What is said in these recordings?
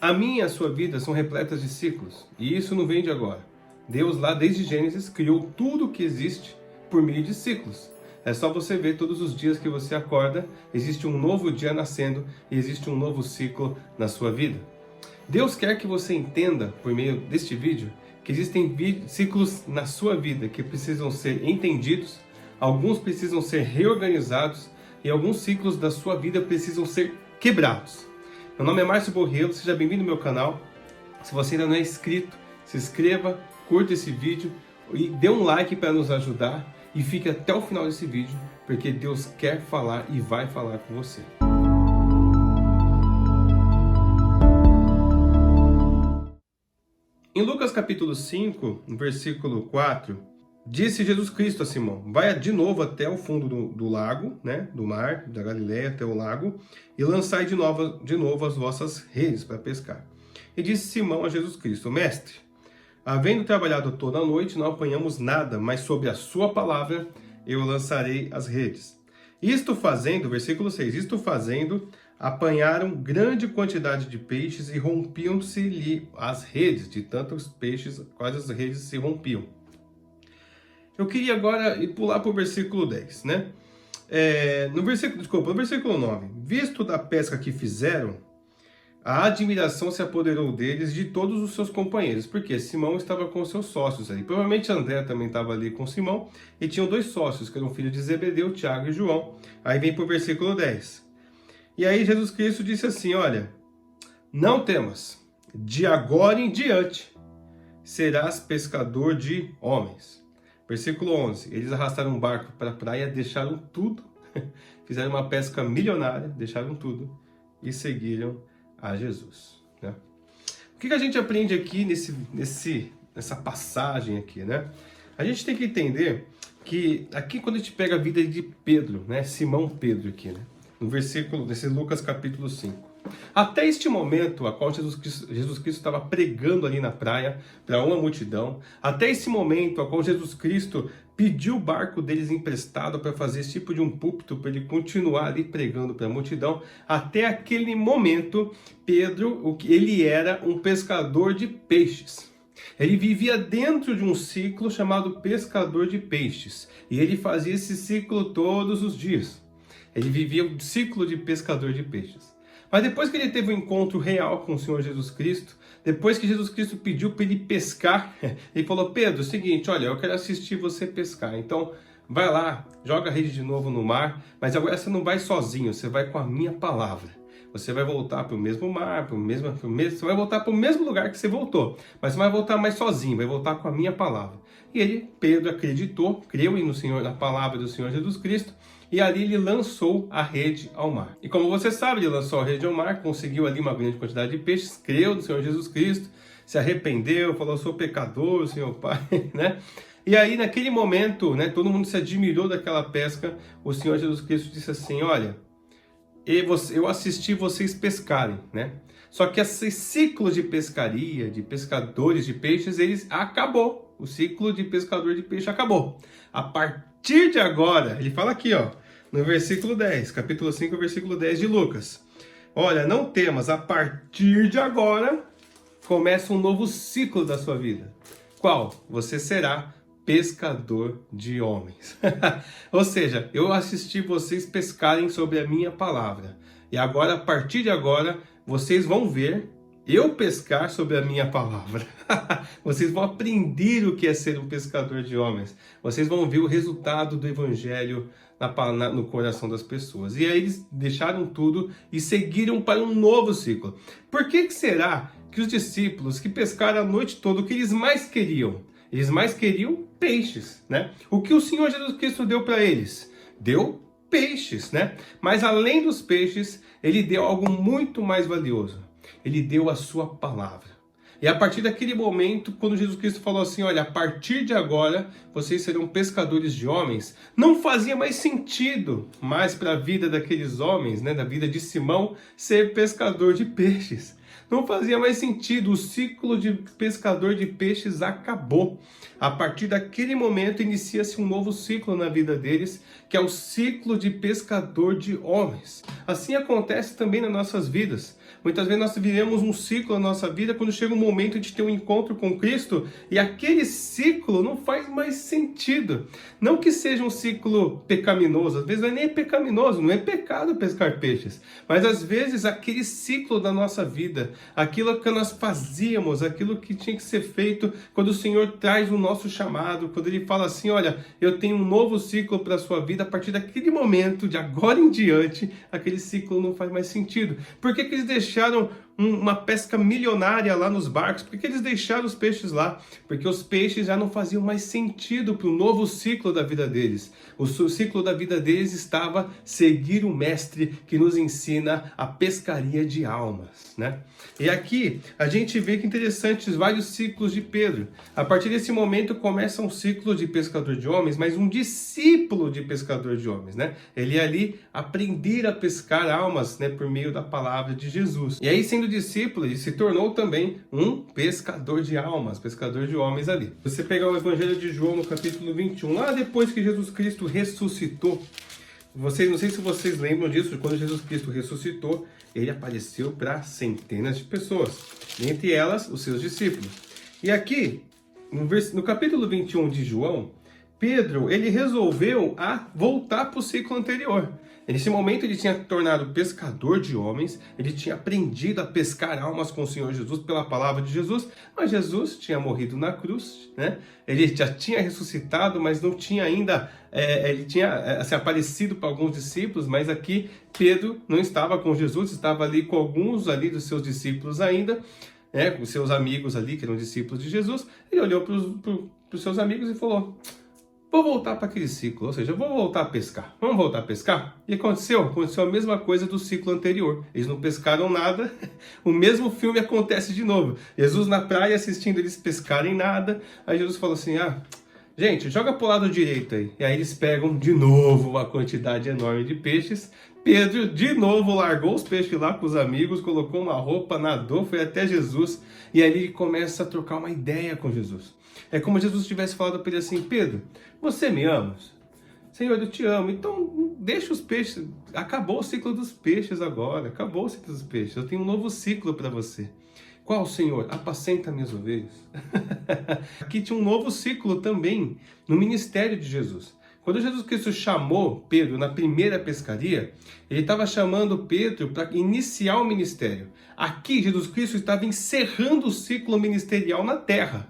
A minha e a sua vida são repletas de ciclos, e isso não vem de agora. Deus lá desde Gênesis criou tudo o que existe por meio de ciclos. É só você ver todos os dias que você acorda, existe um novo dia nascendo e existe um novo ciclo na sua vida. Deus quer que você entenda, por meio deste vídeo, que existem ciclos na sua vida que precisam ser entendidos, alguns precisam ser reorganizados e alguns ciclos da sua vida precisam ser quebrados. Meu nome é Márcio Borrello, seja bem-vindo ao meu canal. Se você ainda não é inscrito, se inscreva, curta esse vídeo e dê um like para nos ajudar e fique até o final desse vídeo, porque Deus quer falar e vai falar com você. Em Lucas capítulo 5, no versículo 4, disse Jesus Cristo a Simão: vai de novo até o fundo do lago, do mar, da Galileia até o lago, e lançai de novo as vossas redes para pescar. E disse Simão a Jesus Cristo: Mestre, havendo trabalhado toda a noite, não apanhamos nada, mas sobre a sua palavra eu lançarei as redes. Isto fazendo, versículo 6, isto fazendo, apanharam grande quantidade de peixes e rompiam-se-lhe as redes, de tantos peixes, quase as redes se rompiam. Eu queria agora pular para o versículo 10, no versículo 9. Visto da pesca que fizeram, a admiração se apoderou deles de todos os seus companheiros, porque Simão estava com seus sócios ali. Provavelmente André também estava ali com Simão, e tinham dois sócios, que eram filhos de Zebedeu, Tiago e João. Aí vem para o versículo 10. E aí Jesus Cristo disse assim: olha, não temas, de agora em diante serás pescador de homens. Versículo 11, eles arrastaram um barco para a praia, deixaram tudo, fizeram uma pesca milionária, deixaram tudo e seguiram a Jesus. O que a gente aprende aqui nessa passagem aqui? A gente tem que entender que aqui quando a gente pega a vida de Pedro, Simão Pedro aqui, no versículo desse Lucas capítulo 5. Até este momento, a qual Jesus Cristo estava pregando ali na praia para uma multidão, até esse momento, a qual Jesus Cristo pediu o barco deles emprestado para fazer esse tipo de um púlpito, para ele continuar ali pregando para a multidão, até aquele momento, Pedro, ele era um pescador de peixes. Ele vivia dentro de um ciclo chamado pescador de peixes, e ele fazia esse ciclo todos os dias. Ele vivia o ciclo de pescador de peixes. Mas depois que ele teve um encontro real com o Senhor Jesus Cristo, depois que Jesus Cristo pediu para ele pescar, ele falou: Pedro, é o seguinte, olha, eu quero assistir você pescar, então vai lá, joga a rede de novo no mar, mas agora você não vai sozinho, você vai com a minha palavra. Você vai voltar para o mesmo mar, você vai voltar para o mesmo lugar que você voltou, mas você vai voltar mais sozinho, vai voltar com a minha palavra. E ele, Pedro, acreditou, creu no Senhor, na palavra do Senhor Jesus Cristo, e ali ele lançou a rede ao mar. E como você sabe, ele lançou a rede ao mar, conseguiu ali uma grande quantidade de peixes, creu no Senhor Jesus Cristo, se arrependeu, falou: sou pecador, Senhor Pai, E aí naquele momento, todo mundo se admirou daquela pesca. O Senhor Jesus Cristo disse assim: olha, eu assisti vocês pescarem, Só que esse ciclo de pescaria, de pescadores de peixes, acabou. O ciclo de pescador de peixe acabou. A partir de agora, ele fala aqui, no versículo 10, capítulo 5, versículo 10 de Lucas. Olha, não temas, a partir de agora começa um novo ciclo da sua vida. Qual? Você será pescador de homens. Ou seja, eu assisti vocês pescarem sobre a minha palavra. E agora, a partir de agora, vocês vão ver eu pescar sobre a minha palavra. Vocês vão aprender o que é ser um pescador de homens. Vocês vão ver o resultado do evangelho no coração das pessoas. E aí eles deixaram tudo e seguiram para um novo ciclo. Por que será que os discípulos que pescaram a noite toda, o que eles mais queriam? Eles mais queriam peixes, O que o Senhor Jesus Cristo deu para eles? Deu peixes, Mas além dos peixes, ele deu algo muito mais valioso. Ele deu a sua palavra. E a partir daquele momento, quando Jesus Cristo falou assim: olha, a partir de agora, vocês serão pescadores de homens, não fazia mais sentido mais para a vida daqueles homens, da vida de Simão, ser pescador de peixes. Não fazia mais sentido, o ciclo de pescador de peixes acabou. A partir daquele momento inicia-se um novo ciclo na vida deles, que é o ciclo de pescador de homens. Assim acontece também nas nossas vidas. Muitas vezes nós vivemos um ciclo na nossa vida, quando chega um momento de ter um encontro com Cristo, e aquele ciclo não faz mais sentido. Não que seja um ciclo pecaminoso, às vezes não é nem pecaminoso, não é pecado pescar peixes, mas às vezes aquele ciclo da nossa vida, aquilo que nós fazíamos, aquilo que tinha que ser feito, quando o Senhor traz o nosso chamado, quando Ele fala assim, olha, eu tenho um novo ciclo para a sua vida, a partir daquele momento, de agora em diante, aquele ciclo não faz mais sentido. Por que eles deixaram uma pesca milionária lá nos barcos? Por que eles deixaram os peixes lá? Porque os peixes já não faziam mais sentido para o novo ciclo da vida deles. O ciclo da vida deles estava seguir o mestre que nos ensina a pescaria de almas, né? E aqui a gente vê que interessantes vários ciclos de Pedro. A partir desse momento começa um ciclo de pescador de homens, mas um discípulo de pescador de homens, né? Ele ali aprender a pescar almas, né, por meio da palavra de Jesus. E aí, sendo discípulo, ele se tornou também um pescador de almas, pescador de homens ali. Você pegar o Evangelho de João no capítulo 21, lá depois que Jesus Cristo ressuscitou, não sei se vocês lembram disso, quando Jesus Cristo ressuscitou, ele apareceu para centenas de pessoas, dentre elas os seus discípulos. E aqui, no capítulo 21 de João, Pedro, ele resolveu voltar para o ciclo anterior. Nesse momento ele tinha tornado pescador de homens, ele tinha aprendido a pescar almas com o Senhor Jesus pela palavra de Jesus, mas Jesus tinha morrido na cruz, né? Ele já tinha ressuscitado, mas não tinha ainda, ele tinha assim, aparecido para alguns discípulos, mas aqui Pedro não estava com Jesus, estava ali com alguns ali dos seus discípulos ainda, né? Com seus amigos ali, que eram discípulos de Jesus. Ele olhou para os seus amigos e falou: vou voltar para aquele ciclo, ou seja, vou voltar a pescar. Vamos voltar a pescar? E aconteceu a mesma coisa do ciclo anterior. Eles não pescaram nada, o mesmo filme acontece de novo. Jesus na praia assistindo eles pescarem nada, aí Jesus falou assim, gente, joga pro lado direito aí. E aí eles pegam de novo uma quantidade enorme de peixes. Pedro de novo largou os peixes lá com os amigos, colocou uma roupa, nadou, foi até Jesus. E aí ele começa a trocar uma ideia com Jesus. É como se Jesus tivesse falado para ele assim, Pedro, você me ama? Senhor, eu te amo, então deixa os peixes, acabou o ciclo dos peixes agora, acabou o ciclo dos peixes, eu tenho um novo ciclo para você. Qual, Senhor? Apacenta minhas ovelhas. Aqui tinha um novo ciclo também no ministério de Jesus. Quando Jesus Cristo chamou Pedro na primeira pescaria, ele estava chamando Pedro para iniciar o ministério. Aqui, Jesus Cristo estava encerrando o ciclo ministerial na terra,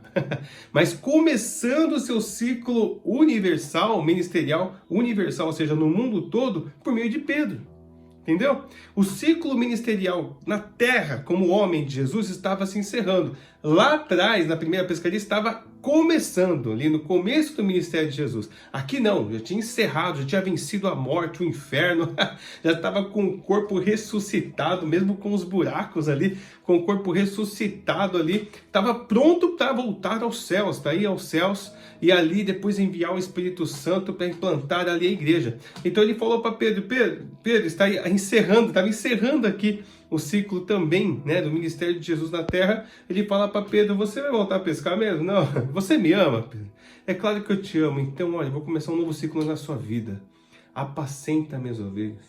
mas começando o seu ciclo universal, ministerial universal, ou seja, no mundo todo, por meio de Pedro. Entendeu? O ciclo ministerial na terra, como homem de Jesus, estava se encerrando. Lá atrás, na primeira pescaria, estava começando, ali no começo do ministério de Jesus. Aqui não, já tinha encerrado, já tinha vencido a morte, o inferno, já estava com o corpo ressuscitado, mesmo com os buracos ali, com o corpo ressuscitado ali, estava pronto para voltar aos céus, para ir aos céus e ali depois enviar o Espírito Santo para implantar ali a igreja. Então ele falou para Pedro, Pedro está estava encerrando aqui o ciclo também, né, do ministério de Jesus na terra. Ele fala para Pedro, você vai voltar a pescar mesmo? Não, você me ama, Pedro? É claro que eu te amo, então olha, vou começar um novo ciclo na sua vida. Apacenta minhas ovelhas.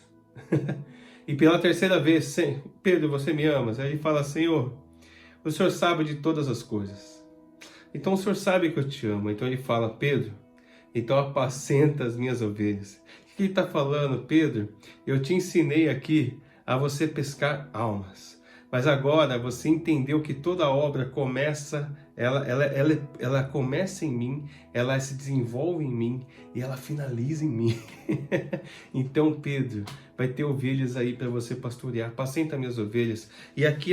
E pela terceira vez, Pedro, você me ama? Aí ele fala, Senhor, o Senhor sabe de todas as coisas. Então o Senhor sabe que eu te amo. Então ele fala, Pedro, então apacenta as minhas ovelhas. O que ele está falando, Pedro? Eu te ensinei aqui a você pescar almas. Mas agora você entendeu que toda obra começa, ela começa em mim, ela se desenvolve em mim e ela finaliza em mim. Então, Pedro, vai ter ovelhas aí para você pastorear. Apacenta minhas ovelhas. E aqui,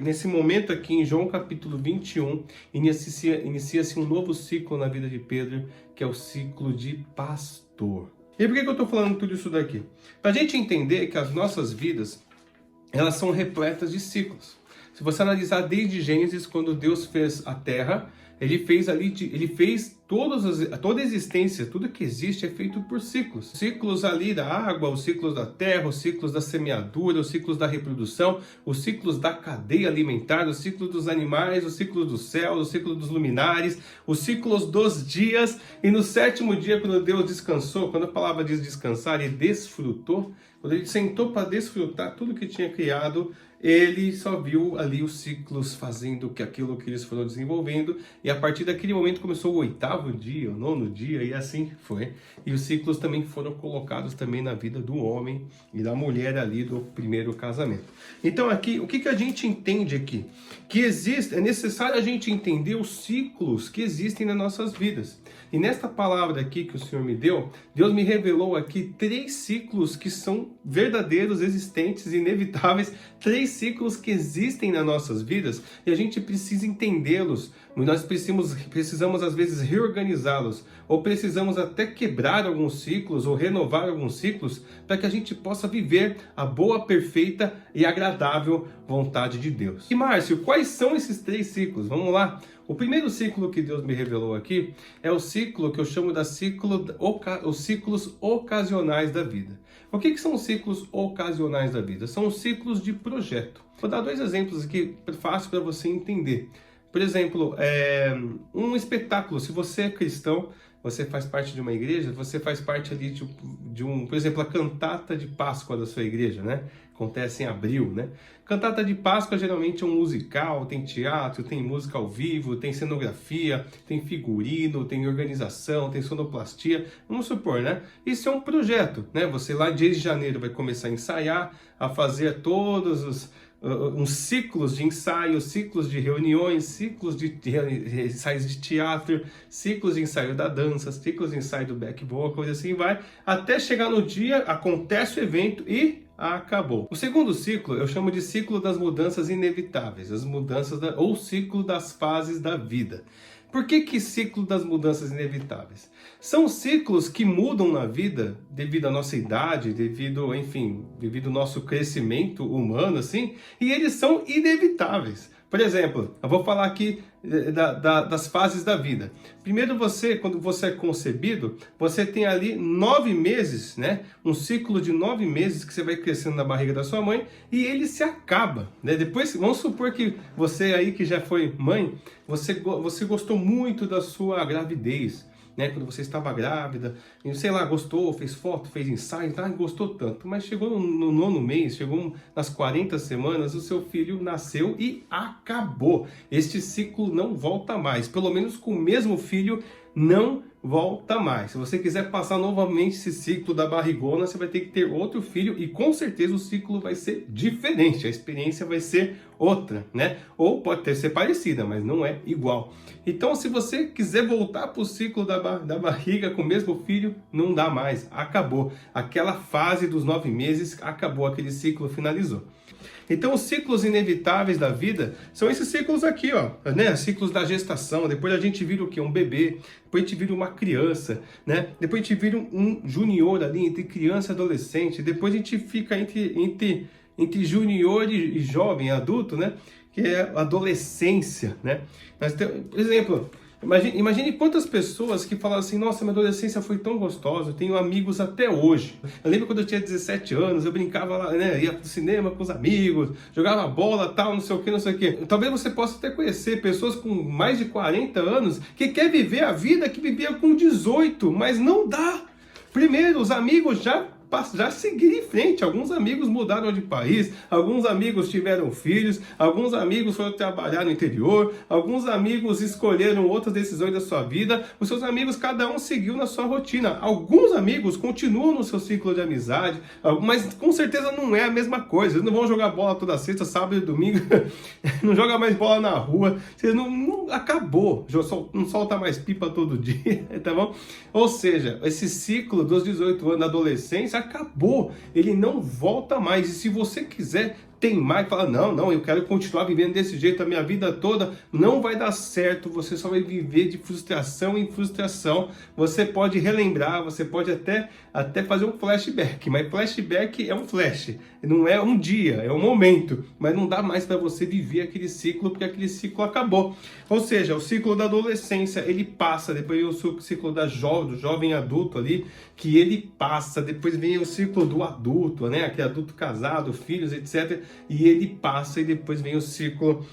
nesse momento aqui em João capítulo 21, inicia-se um novo ciclo na vida de Pedro, que é o ciclo de pastor. E por que eu estou falando tudo isso daqui? Para a gente entender que as nossas vidas, elas são repletas de ciclos. Se você analisar desde Gênesis, quando Deus fez a terra, ele fez toda a existência, tudo que existe é feito por ciclos. Ciclos ali da água, os ciclos da terra, os ciclos da semeadura, os ciclos da reprodução, os ciclos da cadeia alimentar, os ciclos dos animais, os ciclos dos céus, os ciclos dos luminares, os ciclos dos dias. E no sétimo dia, quando Deus descansou, quando a palavra diz descansar, ele desfrutou, quando ele sentou para desfrutar tudo que tinha criado, ele só viu ali os ciclos fazendo aquilo que eles foram desenvolvendo, e a partir daquele momento começou o 8º dia, o 9º dia, e assim foi. E os ciclos também foram colocados também na vida do homem e da mulher ali do primeiro casamento. Então aqui, o que a gente entende aqui? Que é necessário a gente entender os ciclos que existem nas nossas vidas. E nesta palavra aqui que o Senhor me deu, Deus me revelou aqui 3 ciclos que são verdadeiros, existentes, inevitáveis, 3 ciclos que existem nas nossas vidas e a gente precisa entendê-los. Nós precisamos às vezes reorganizá-los, ou precisamos até quebrar alguns ciclos ou renovar alguns ciclos para que a gente possa viver a boa, perfeita e agradável vontade de Deus. E Márcio, quais são esses 3 ciclos? Vamos lá. O primeiro ciclo que Deus me revelou aqui é o ciclo que eu chamo de os ciclos ocasionais da vida. O que são os ciclos ocasionais da vida? São os ciclos de projeto. Vou dar 2 exemplos aqui fácil para você entender. Por exemplo, um espetáculo. Se você é cristão, você faz parte de uma igreja, você faz parte ali por exemplo, a cantata de Páscoa da sua igreja, né? Acontece em abril, né? Cantata de Páscoa geralmente é um musical, tem teatro, tem música ao vivo, tem cenografia, tem figurino, tem organização, tem sonoplastia. Vamos supor, né? Isso é um projeto, né? Você lá desde janeiro vai começar a ensaiar, a fazer todos os uns ciclos de ensaio, ciclos de reuniões, ciclos de ensaios de teatro, ciclos de ensaio da dança, ciclos de ensaio do back vocal, e assim vai, até chegar no dia, acontece o evento e acabou. O segundo ciclo eu chamo de ciclo das mudanças inevitáveis, as mudanças ou ciclo das fases da vida. Por que ciclo das mudanças inevitáveis? São ciclos que mudam na vida devido à nossa idade, devido ao nosso crescimento humano, assim, e eles são inevitáveis. Por exemplo, eu vou falar aqui das fases da vida. Primeiro quando você é concebido, você tem ali 9 meses, né? Um ciclo de 9 meses que você vai crescendo na barriga da sua mãe e ele se acaba, né? Depois, vamos supor que você aí que já foi mãe, você gostou muito da sua gravidez, né? Quando você estava grávida, sei lá, gostou, fez foto, fez ensaio, tá? Gostou tanto, mas chegou no 9º mês, chegou nas 40 semanas, o seu filho nasceu e acabou. Este ciclo não volta mais, pelo menos com o mesmo filho não volta mais. Se você quiser passar novamente esse ciclo da barrigona, você vai ter que ter outro filho e com certeza o ciclo vai ser diferente, a experiência vai ser outra, né? Ou pode até ser parecida, mas não é igual. Então, se você quiser voltar para o ciclo da barriga com o mesmo filho, não dá mais, acabou. Aquela fase dos 9 meses acabou, aquele ciclo finalizou. Então, os ciclos inevitáveis da vida são esses ciclos aqui, ó, né? Ciclos da gestação, depois a gente vira o quê? Um bebê, depois a gente vira uma criança, né? Depois a gente vira um junior ali, entre criança e adolescente, depois a gente fica entre junior e jovem, adulto, né? Que é a adolescência, né? Mas, por exemplo, imagine quantas pessoas que falam assim, nossa, minha adolescência foi tão gostosa, eu tenho amigos até hoje. Eu lembro quando eu tinha 17 anos, eu brincava lá, né, ia pro cinema com os amigos, jogava bola, tal, não sei o que, não sei o que. Talvez você possa até conhecer pessoas com mais de 40 anos que quer viver a vida que vivia com 18, mas não dá. Primeiro, os amigos já seguiram em frente. Alguns amigos mudaram de país, alguns amigos tiveram filhos, alguns amigos foram trabalhar no interior, alguns amigos escolheram outras decisões da sua vida. Os seus amigos, cada um seguiu na sua rotina. Alguns amigos continuam no seu ciclo de amizade, mas com certeza não é a mesma coisa. Eles não vão jogar bola toda sexta, sábado e domingo, não joga mais bola na rua, vocês acabou, não solta mais pipa todo dia, tá bom? Ou seja, esse ciclo dos 18 anos da adolescência acabou, ele não volta mais. E se você quiser teimar e falar, não, eu quero continuar vivendo desse jeito a minha vida toda, não vai dar certo, você só vai viver de frustração em frustração. Você pode relembrar, você pode até fazer um flashback, mas flashback é um flash, não é um dia, é um momento, mas não dá mais para você viver aquele ciclo, porque aquele ciclo acabou. Ou seja, o ciclo da adolescência, ele passa, depois vem o ciclo do jovem adulto ali, que ele passa, depois vem o ciclo do adulto, né, aquele adulto casado, filhos, etc., e ele passa, e depois vem o ciclo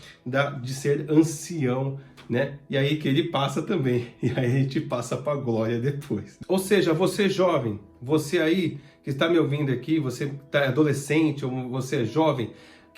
de ser ancião, né? E aí que ele passa também, e aí a gente passa para a glória depois. Ou seja, você jovem, você aí que está me ouvindo aqui, você está adolescente ou você é jovem,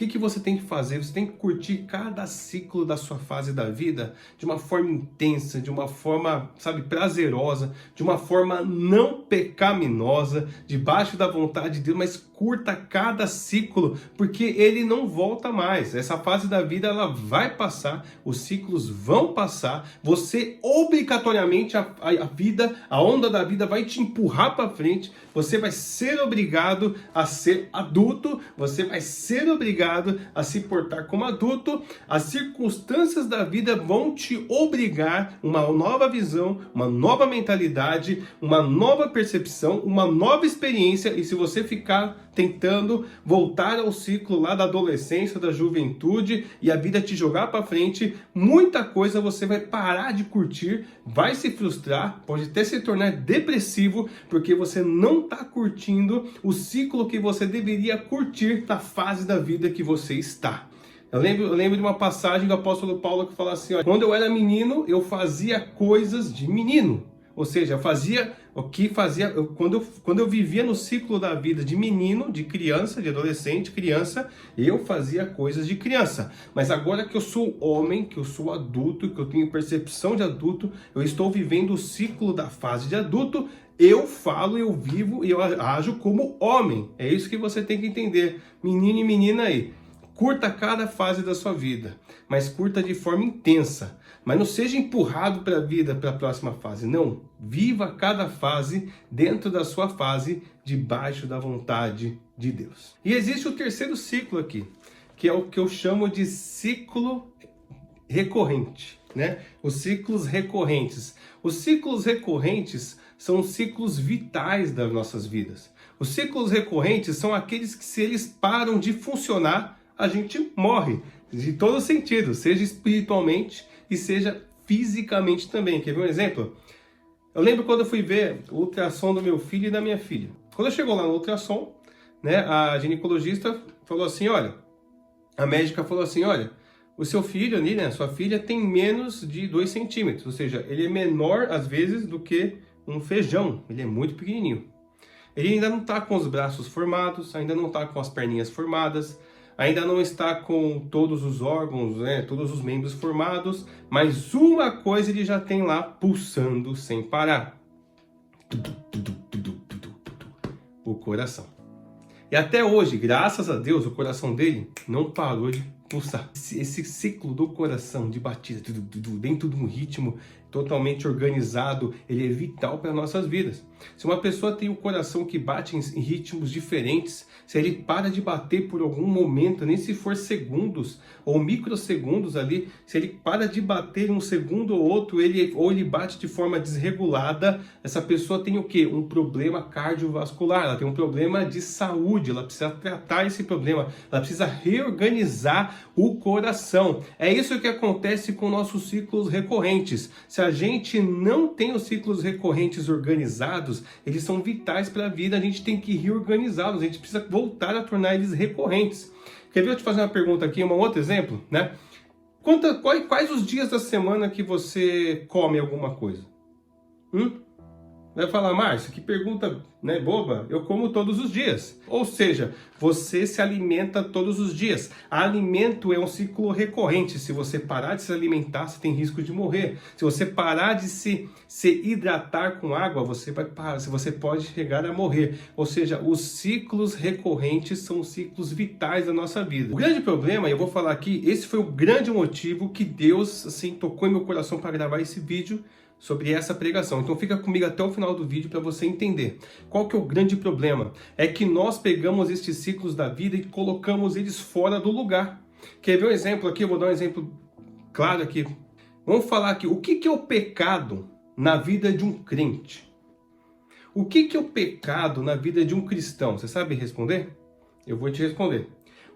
que você tem que fazer? Você tem que curtir cada ciclo da sua fase da vida de uma forma intensa, de uma forma, sabe, prazerosa, de uma forma não pecaminosa, debaixo da vontade de Deus, mas curta cada ciclo, porque ele não volta mais. Essa fase da vida, ela vai passar, os ciclos vão passar, você obrigatoriamente, a vida, a onda da vida vai te empurrar para frente, você vai ser obrigado a ser adulto, você vai ser obrigado a se portar como adulto, as circunstâncias da vida vão te obrigar uma nova visão, uma nova mentalidade, uma nova percepção, uma nova experiência, e se você ficar tentando voltar ao ciclo lá da adolescência, da juventude, e a vida te jogar para frente, muita coisa você vai parar de curtir, vai se frustrar, pode até se tornar depressivo, porque você não está curtindo o ciclo que você deveria curtir na fase da vida que você está. Eu lembro de uma passagem do apóstolo Paulo que fala assim, ó, quando eu era menino, eu fazia coisas de menino. Ou seja, eu fazia o que fazia... Quando eu vivia no ciclo da vida de menino, de criança, de adolescente, criança, eu fazia coisas de criança. Mas agora que eu sou homem, que eu sou adulto, que eu tenho percepção de adulto, eu estou vivendo o ciclo da fase de adulto, eu falo, eu vivo e eu ajo como homem. É isso que você tem que entender, menino e menina aí. Curta cada fase da sua vida, mas curta de forma intensa. Mas não seja empurrado para a vida, para a próxima fase. Não, viva cada fase dentro da sua fase, debaixo da vontade de Deus. E existe o terceiro ciclo aqui, que é o que eu chamo de ciclo recorrente, né? Os ciclos recorrentes. Os ciclos recorrentes são ciclos vitais das nossas vidas. Os ciclos recorrentes são aqueles que, se eles param de funcionar, a gente morre, de todo sentido, seja espiritualmente e seja fisicamente também. Quer ver um exemplo? Eu lembro quando eu fui ver o ultrassom do meu filho e da minha filha. Quando eu chegou lá no ultrassom, né, a ginecologista falou assim, olha, a médica falou assim, olha, o seu filho ali, né, sua filha tem menos de 2 centímetros, ou seja, ele é menor às vezes do que um feijão, ele é muito pequenininho. Ele ainda não está com os braços formados, ainda não está com as perninhas formadas, ainda não está com todos os órgãos, né, todos os membros formados, mas uma coisa ele já tem lá pulsando sem parar. O coração. E até hoje, graças a Deus, o coração dele não parou de pulsar. Esse ciclo do coração de batida, dentro de um ritmo totalmente organizado, ele é vital para nossas vidas. Se uma pessoa tem o coração que bate em ritmos diferentes, se ele para de bater por algum momento, nem se for segundos ou microsegundos ali, se ele para de bater um segundo ou outro, ou ele bate de forma desregulada, essa pessoa tem o quê? Um problema cardiovascular, ela tem um problema de saúde, ela precisa tratar esse problema, ela precisa reorganizar o coração. É isso que acontece com nossos ciclos recorrentes. Se a gente não tem os ciclos recorrentes organizados, eles são vitais para a vida, a gente tem que reorganizá-los, a gente precisa voltar a tornar eles recorrentes. Quer ver eu te fazer uma pergunta aqui, um outro exemplo, né? Quais os dias da semana que você come alguma coisa? Vai falar, Márcio, que pergunta, né, boba, eu como todos os dias. Ou seja, você se alimenta todos os dias. Alimento é um ciclo recorrente. Se você parar de se alimentar, você tem risco de morrer. Se você parar de se hidratar com água, você pode chegar a morrer. Ou seja, os ciclos recorrentes são ciclos vitais da nossa vida. O grande problema, e eu vou falar aqui, esse foi o grande motivo que Deus assim tocou em meu coração para gravar esse vídeo sobre essa pregação. Então fica comigo até o final do vídeo para você entender. Qual que é o grande problema? É que nós pegamos estes ciclos da vida e colocamos eles fora do lugar. Quer ver um exemplo aqui? Eu vou dar um exemplo claro aqui. Vamos falar aqui, o que é o pecado na vida de um crente? O que é o pecado na vida de um cristão? Você sabe responder? Eu vou te responder.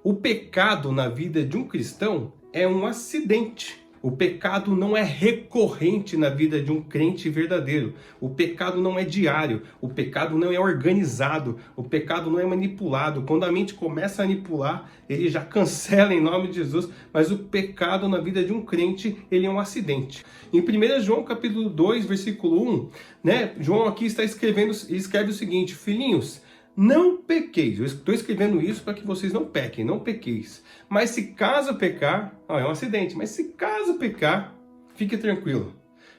O pecado na vida de um cristão é um acidente. O pecado não é recorrente na vida de um crente verdadeiro. O pecado não é diário. O pecado não é organizado. O pecado não é manipulado. Quando a mente começa a manipular, ele já cancela em nome de Jesus. Mas o pecado na vida de um crente, ele é um acidente. Em 1 João capítulo 2, versículo 1, né, João aqui está escrevendo, ele escreve o seguinte: filhinhos, não pequeis. Eu estou escrevendo isso para que vocês não pequem, não pequeis. Mas se caso pecar, é um acidente, mas se caso pecar, fique tranquilo.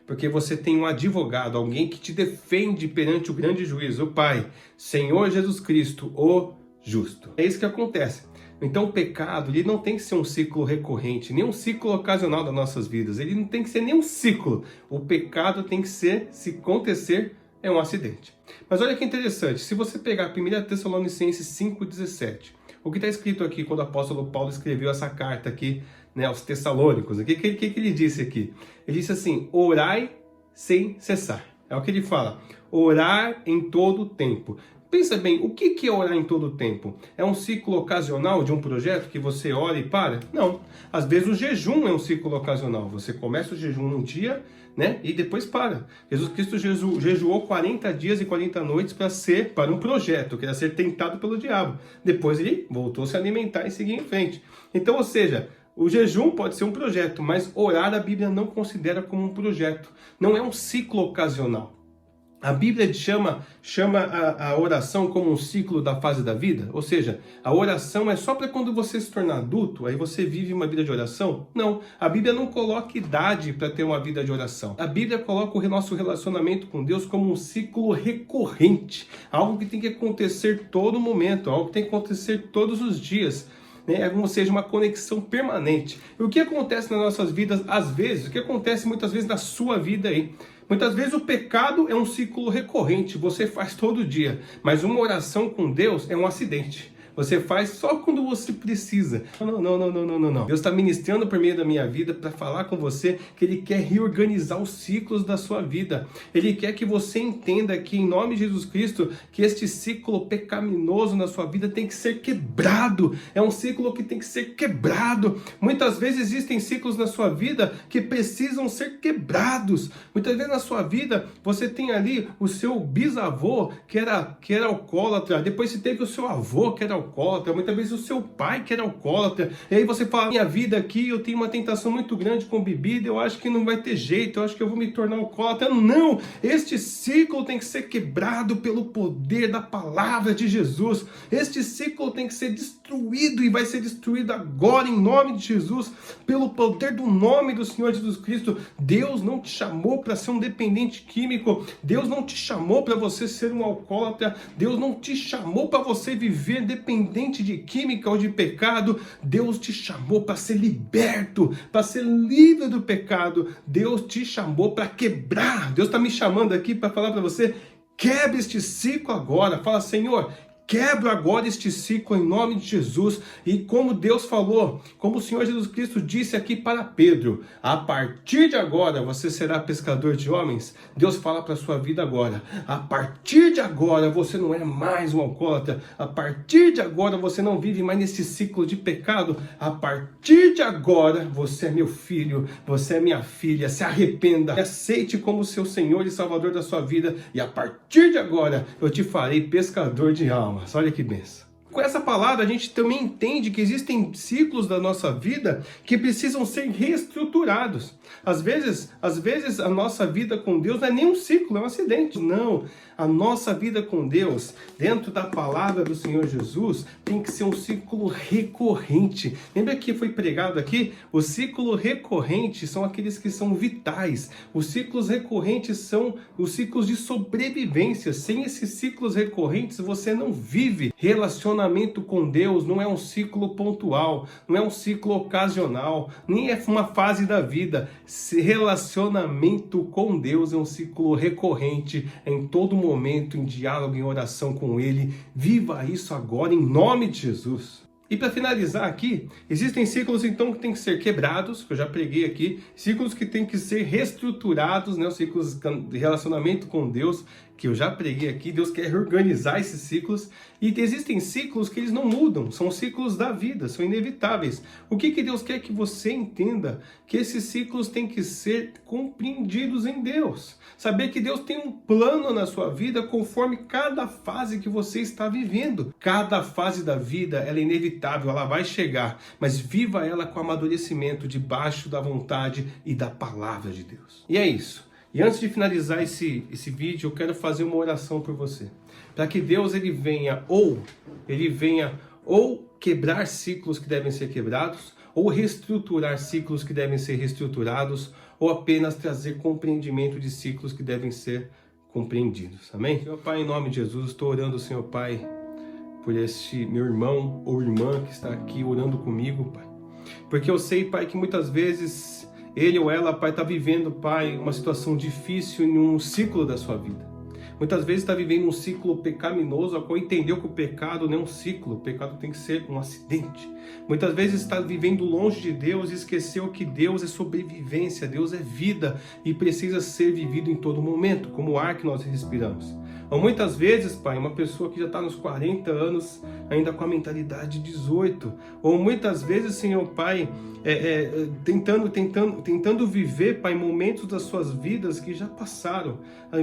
Porque você tem um advogado, alguém que te defende perante o grande juiz, o Pai, Senhor Jesus Cristo, o justo. É isso que acontece. Então o pecado, ele não tem que ser um ciclo recorrente, nem um ciclo ocasional das nossas vidas. Ele não tem que ser nem um ciclo. O pecado tem que ser, se acontecer, é um acidente. Mas olha que interessante, se você pegar 1 Tessalonicenses 5,17, o que está escrito aqui quando o apóstolo Paulo escreveu essa carta aqui, né, aos Tessalônicos, o que ele disse aqui? Ele disse assim, orai sem cessar. É o que ele fala, orar em todo tempo. Pensa bem, o que é orar em todo tempo? É um ciclo ocasional de um projeto que você ora e para? Não. Às vezes o jejum é um ciclo ocasional. Você começa o jejum num dia, né, e depois para. Jesus Cristo jejuou 40 dias e 40 noites para um projeto, que era ser tentado pelo diabo. Depois ele voltou a se alimentar e seguir em frente. Então, ou seja, o jejum pode ser um projeto, mas orar a Bíblia não considera como um projeto. Não é um ciclo ocasional. A Bíblia chama a oração como um ciclo da fase da vida? Ou seja, a oração é só para quando você se tornar adulto, aí você vive uma vida de oração? Não, a Bíblia não coloca idade para ter uma vida de oração. A Bíblia coloca o nosso relacionamento com Deus como um ciclo recorrente, algo que tem que acontecer todo momento, algo que tem que acontecer todos os dias. Ou seja, uma conexão permanente. E o que acontece nas nossas vidas, às vezes, o que acontece muitas vezes na sua vida aí? Muitas vezes o pecado é um ciclo recorrente, você faz todo dia, mas uma oração com Deus é um acidente. Você faz só quando você precisa. Não. Deus está ministrando por meio da minha vida para falar com você que Ele quer reorganizar os ciclos da sua vida. Ele quer que você entenda que, em nome de Jesus Cristo, que este ciclo pecaminoso na sua vida tem que ser quebrado. É um ciclo que tem que ser quebrado. Muitas vezes existem ciclos na sua vida que precisam ser quebrados. Muitas vezes na sua vida você tem ali o seu bisavô que era alcoólatra. Depois você teve o seu avô que era alcoólatra, muitas vezes o seu pai que era alcoólatra, e aí você fala, minha vida aqui, eu tenho uma tentação muito grande com bebida, eu acho que não vai ter jeito, eu acho que eu vou me tornar alcoólatra. Não, este ciclo tem que ser quebrado pelo poder da palavra de Jesus, este ciclo tem que ser destruído, e vai ser destruído agora, em nome de Jesus, pelo poder do nome do Senhor Jesus Cristo. Deus não te chamou para ser um dependente químico, Deus não te chamou para você ser um alcoólatra, Deus não te chamou para você viver dependente de química ou de pecado. Deus te chamou para ser liberto, para ser livre do pecado. Deus te chamou para quebrar. Deus está me chamando aqui para falar para você, quebre este ciclo agora. Fala, Senhor, quebra agora este ciclo em nome de Jesus. E como Deus falou, como o Senhor Jesus Cristo disse aqui para Pedro, a partir de agora você será pescador de homens. Deus fala para a sua vida agora, a partir de agora você não é mais um alcoólatra, a partir de agora você não vive mais nesse ciclo de pecado, a partir de agora você é meu filho, você é minha filha. Se arrependa, aceite como seu Senhor e Salvador da sua vida, e a partir de agora eu te farei pescador de almas. Olha que benção. Com essa palavra a gente também entende que existem ciclos da nossa vida que precisam ser reestruturados. Às vezes a nossa vida com Deus não é nem um ciclo, é um acidente. Não, a nossa vida com Deus, dentro da palavra do Senhor Jesus, tem que ser um ciclo recorrente. Lembra que foi pregado aqui? O ciclo recorrente são aqueles que são vitais. Os ciclos recorrentes são os ciclos de sobrevivência. Sem esses ciclos recorrentes, você não vive. Relacionamento com Deus não é um ciclo pontual, não é um ciclo ocasional, nem é uma fase da vida. Relacionamento com Deus é um ciclo recorrente, em todo momento, em diálogo, em oração com Ele. Viva isso agora, em nome de Jesus. E para finalizar aqui, existem ciclos então que têm que ser quebrados, que eu já preguei aqui, ciclos que têm que ser reestruturados, né? Os ciclos de relacionamento com Deus, que eu já preguei aqui. Deus quer reorganizar esses ciclos, e existem ciclos que eles não mudam, são ciclos da vida, são inevitáveis. O que Deus quer que você entenda? Que esses ciclos têm que ser compreendidos em Deus. Saber que Deus tem um plano na sua vida conforme cada fase que você está vivendo. Cada fase da vida, ela é inevitável, ela vai chegar, mas viva ela com amadurecimento, debaixo da vontade e da palavra de Deus. E é isso. E antes de finalizar esse vídeo, eu quero fazer uma oração por você. Para que Deus ele venha ou quebrar ciclos que devem ser quebrados, ou reestruturar ciclos que devem ser reestruturados, ou apenas trazer compreendimento de ciclos que devem ser compreendidos. Amém? Senhor Pai, em nome de Jesus, estou orando, Senhor Pai, por este meu irmão ou irmã que está aqui orando comigo, Pai. Porque eu sei, Pai, que muitas vezes ele ou ela, Pai, está vivendo, Pai, uma situação difícil em um ciclo da sua vida. Muitas vezes está vivendo um ciclo pecaminoso, ao qual entendeu que o pecado não é um ciclo, o pecado tem que ser um acidente. Muitas vezes está vivendo longe de Deus e esqueceu que Deus é sobrevivência, Deus é vida e precisa ser vivido em todo momento, como o ar que nós respiramos. Ou muitas vezes, Pai, uma pessoa que já está nos 40 anos, ainda com a mentalidade de 18. Ou muitas vezes, Senhor Pai, tentando viver, Pai, momentos das suas vidas que já passaram.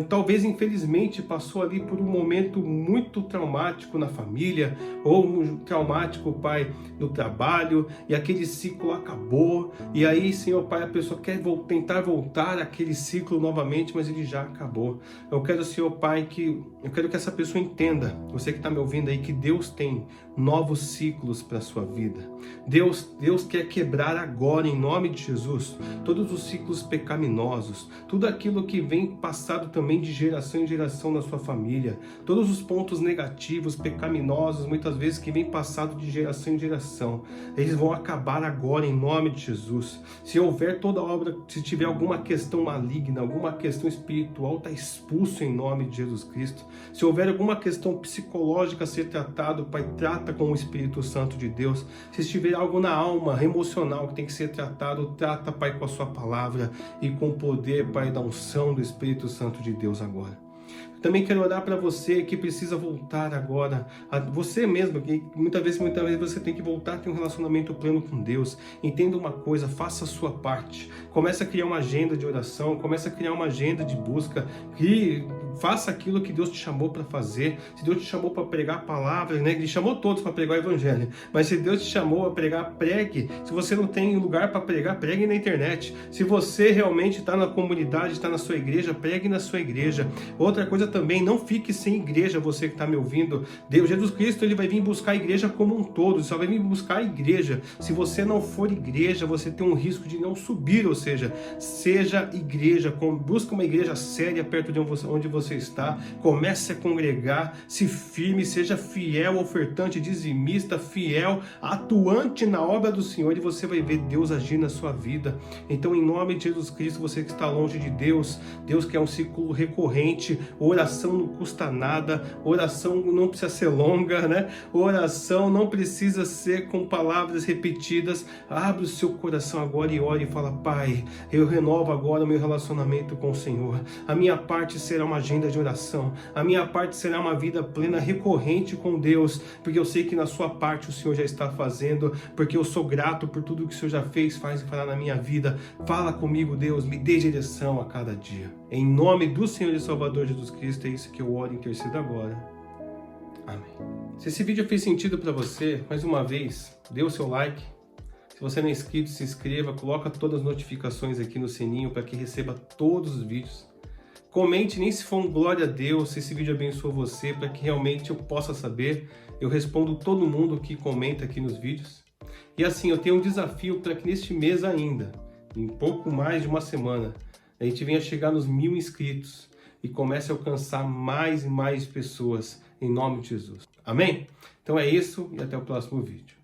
Talvez, infelizmente, passou ali por um momento muito traumático na família, ou traumático, Pai, no trabalho, e aquele ciclo acabou. E aí, Senhor Pai, a pessoa quer tentar voltar àquele ciclo novamente, mas ele já acabou. Eu quero, Senhor Pai, eu quero que essa pessoa entenda, você que está me ouvindo aí, que Deus tem novos ciclos para a sua vida. Deus quer quebrar agora, em nome de Jesus, todos os ciclos pecaminosos, tudo aquilo que vem passado também de geração em geração na sua família, todos os pontos negativos, pecaminosos, muitas vezes que vem passado de geração em geração, eles vão acabar agora em nome de Jesus. Se houver toda obra, se tiver alguma questão maligna, alguma questão espiritual, está expulso em nome de Jesus Cristo. Se houver alguma questão psicológica a ser tratado, Pai, trata com o Espírito Santo de Deus. Se estiver algo na alma, emocional, que tem que ser tratado, trata, Pai, com a sua palavra e com o poder, Pai, da unção do Espírito Santo de Deus agora. Também quero orar para você que precisa voltar agora, a você mesmo, que muitas vezes você tem que voltar a ter um relacionamento pleno com Deus. Entenda uma coisa, faça a sua parte. Comece a criar uma agenda de oração, comece a criar uma agenda de busca, faça aquilo que Deus te chamou para fazer. Se Deus te chamou para pregar a palavra, né? Ele chamou todos para pregar o evangelho, mas se Deus te chamou a pregar, pregue. Se você não tem lugar para pregar, pregue na internet. Se você realmente está na comunidade, está na sua igreja, pregue na sua igreja. Outra coisa também, não fique sem igreja, você que está me ouvindo. Jesus Cristo, ele vai vir buscar a igreja como um todo, só vai vir buscar a igreja. Se você não for igreja, você tem um risco de não subir, ou seja, seja igreja, busca uma igreja séria perto de onde você está, comece a congregar, se firme, seja fiel, ofertante, dizimista, fiel, atuante na obra do Senhor, e você vai ver Deus agir na sua vida. Então, em nome de Jesus Cristo, você que está longe de Deus, Deus quer um ciclo recorrente, oração não custa nada, oração não precisa ser longa, né? Oração não precisa ser com palavras repetidas. Abre o seu coração agora e ore e fala: Pai, eu renovo agora o meu relacionamento com o Senhor. A minha parte será uma agenda de oração. A minha parte será uma vida plena, recorrente com Deus, porque eu sei que na sua parte o Senhor já está fazendo, porque eu sou grato por tudo que o Senhor já fez, faz e fará na minha vida. Fala comigo, Deus, me dê direção a cada dia. Em nome do Senhor e Salvador Jesus Cristo, é isso que eu oro e intercedo agora. Amém. Se esse vídeo fez sentido para você, mais uma vez, dê o seu like. Se você não é inscrito, se inscreva, coloca todas as notificações aqui no sininho para que receba todos os vídeos. Comente, nem se for um glória a Deus, se esse vídeo abençoou você, para que realmente eu possa saber. Eu respondo todo mundo que comenta aqui nos vídeos. E assim, eu tenho um desafio para que neste mês ainda, em pouco mais de uma semana, a gente venha chegar nos 1000 inscritos e comece a alcançar mais e mais pessoas em nome de Jesus. Amém? Então é isso e até o próximo vídeo.